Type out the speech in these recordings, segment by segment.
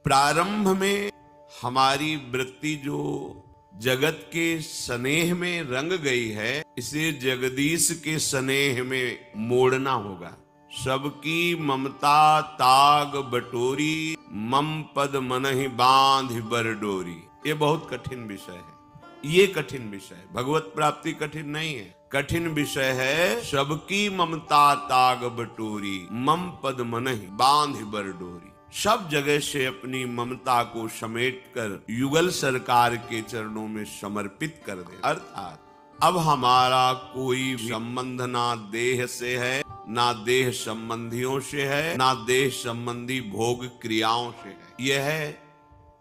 प्रारंभ में हमारी वृत्ति जो जगत के स्नेह में रंग गई है, इसे जगदीश के स्नेह में मोड़ना होगा। सबकी ममता ताग बटोरी, मम पद मनहि बांध बर डोरी। ये बहुत कठिन विषय है। ये कठिन विषय है। भगवत प्राप्ति कठिन नहीं है, कठिन विषय है सबकी ममता ताग बटोरी, मम पद मनहि बांध बर डोरी। सब जगह से अपनी ममता को समेटकर युगल सरकार के चरणों में समर्पित कर दे। अर्थात अब हमारा कोई संबंध ना देह से है, ना देह संबंधियों से है, ना देह संबंधी भोग क्रियाओं से है। यह है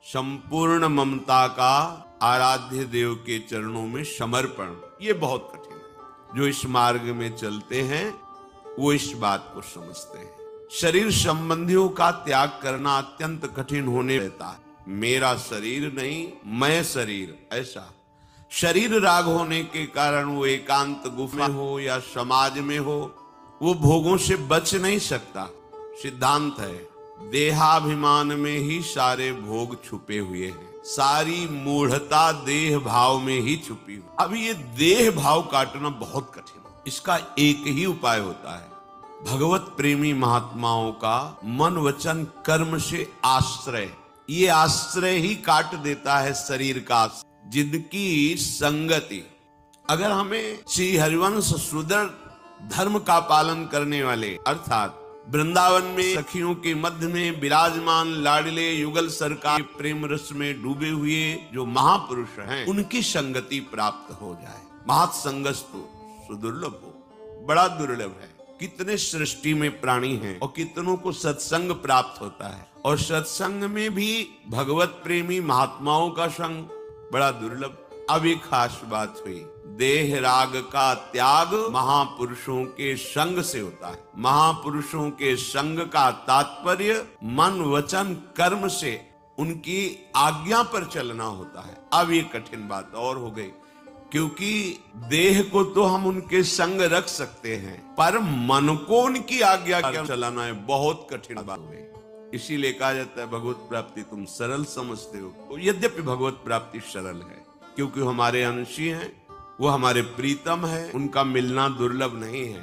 संपूर्ण ममता का आराध्य देव के चरणों में समर्पण। ये बहुत कठिन है। जो इस मार्ग में चलते हैं वो इस बात को समझते हैं। शरीर संबंधियों का त्याग करना अत्यंत कठिन होने रहता है। मेरा शरीर नहीं, मैं शरीर, ऐसा शरीर राग होने के कारण वो एकांत गुफा में हो या समाज में हो, वो भोगों से बच नहीं सकता। सिद्धांत है, देहाभिमान में ही सारे भोग छुपे हुए हैं। सारी मूढ़ता देह भाव में ही छुपी हुई। अब ये देह भाव काटना बहुत कठिन है। इसका एक ही उपाय होता है, भगवत प्रेमी महात्माओं का मन वचन कर्म से आश्रय। ये आश्रय ही काट देता है शरीर का। जिनकी संगति, अगर हमें श्री हरिवंश सुदर धर्म का पालन करने वाले, अर्थात वृंदावन में सखियों के मध्य में विराजमान लाडले युगल सरकार प्रेम रस में डूबे हुए जो महापुरुष हैं, उनकी संगति प्राप्त हो जाए। महत्संगस्तु सुदुर्लभ हो, बड़ा दुर्लभ है। कितने सृष्टि में प्राणी हैं और कितनों को सत्संग प्राप्त होता है, और सत्संग में भी भगवत प्रेमी महात्माओं का संग बड़ा दुर्लभ। अब एक खास बात हुई, देह राग का त्याग महापुरुषों के संग से होता है। महापुरुषों के संग का तात्पर्य मन वचन कर्म से उनकी आज्ञा पर चलना होता है। अब ये कठिन बात और हो गई, क्योंकि देह को तो हम उनके संग रख सकते हैं, पर मन को उनकी आज्ञा क्या चलाना है, बहुत कठिन बात है। इसीलिए कहा जाता है भगवत प्राप्ति तुम सरल समझते हो। यद्यपि भगवत प्राप्ति सरल है, क्योंकि हमारे अंशी हैं, वो हमारे प्रीतम है, उनका मिलना दुर्लभ नहीं है।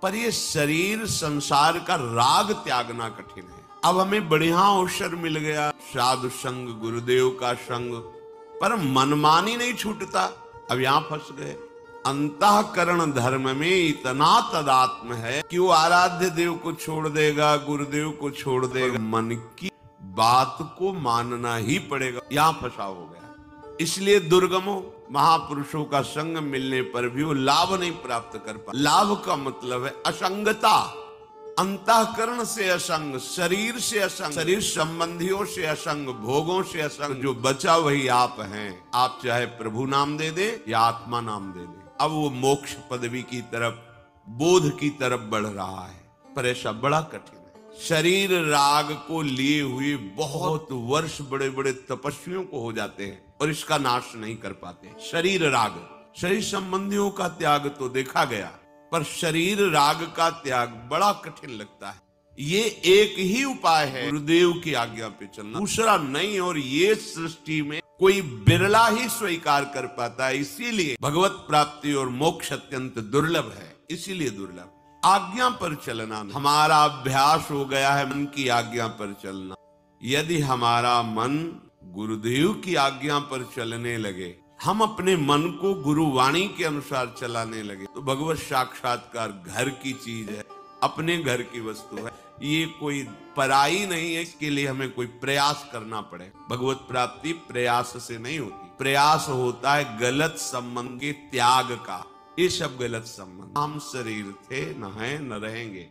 पर ये शरीर संसार का राग त्यागना कठिन है। अब हमें बढ़िया अवसर मिल गया, साधु संग गुरुदेव का संग, पर मनमानी नहीं छूटता। अब यहां फंस गए। अंतःकरण धर्म में इतना तदात्म है कि वो आराध्य देव को छोड़ देगा, गुरुदेव को छोड़ देगा, मन की बात को मानना ही पड़ेगा। यहां फंसा हो गया। इसलिए दुर्गमों महापुरुषों का संग मिलने पर भी वो लाभ नहीं प्राप्त कर पा। लाभ का मतलब है असंगता। अंतःकरण से असंग, शरीर से असंग, शरीर संबंधियों से असंग, भोगों से असंग। जो बचा वही आप हैं। आप चाहे प्रभु नाम दे दे या आत्मा नाम दे दे। अब वो मोक्ष पदवी की तरफ, बोध की तरफ बढ़ रहा है, पर ऐसा बड़ा कठिन है। शरीर राग को लिए हुए बहुत वर्ष बड़े बड़े तपस्वियों को हो जाते हैं और इसका नाश नहीं कर पाते। शरीर राग, शरीर संबंधियों का त्याग तो देखा गया, पर शरीर राग का त्याग बड़ा कठिन लगता है। ये एक ही उपाय है, गुरुदेव की आज्ञा पे चलना, दूसरा नहीं। और ये सृष्टि में कोई बिरला ही स्वीकार कर पाता है। इसीलिए भगवत प्राप्ति और मोक्ष अत्यंत दुर्लभ है। इसीलिए दुर्लभ। आज्ञा पर चलना, हमारा अभ्यास हो गया है मन की आज्ञा पर चलना। यदि हमारा मन गुरुदेव की आज्ञा पर चलने लगे, हम अपने मन को गुरुवाणी के अनुसार चलाने लगे, तो भगवत साक्षात्कार घर की चीज है, अपने घर की वस्तु है। ये कोई पराई नहीं है, इसके लिए हमें कोई प्रयास करना पड़े। भगवत प्राप्ति प्रयास से नहीं होती। प्रयास होता है गलत संबंध के त्याग का। ये सब गलत संबंध। हम शरीर थे, न हैं, न रहेंगे।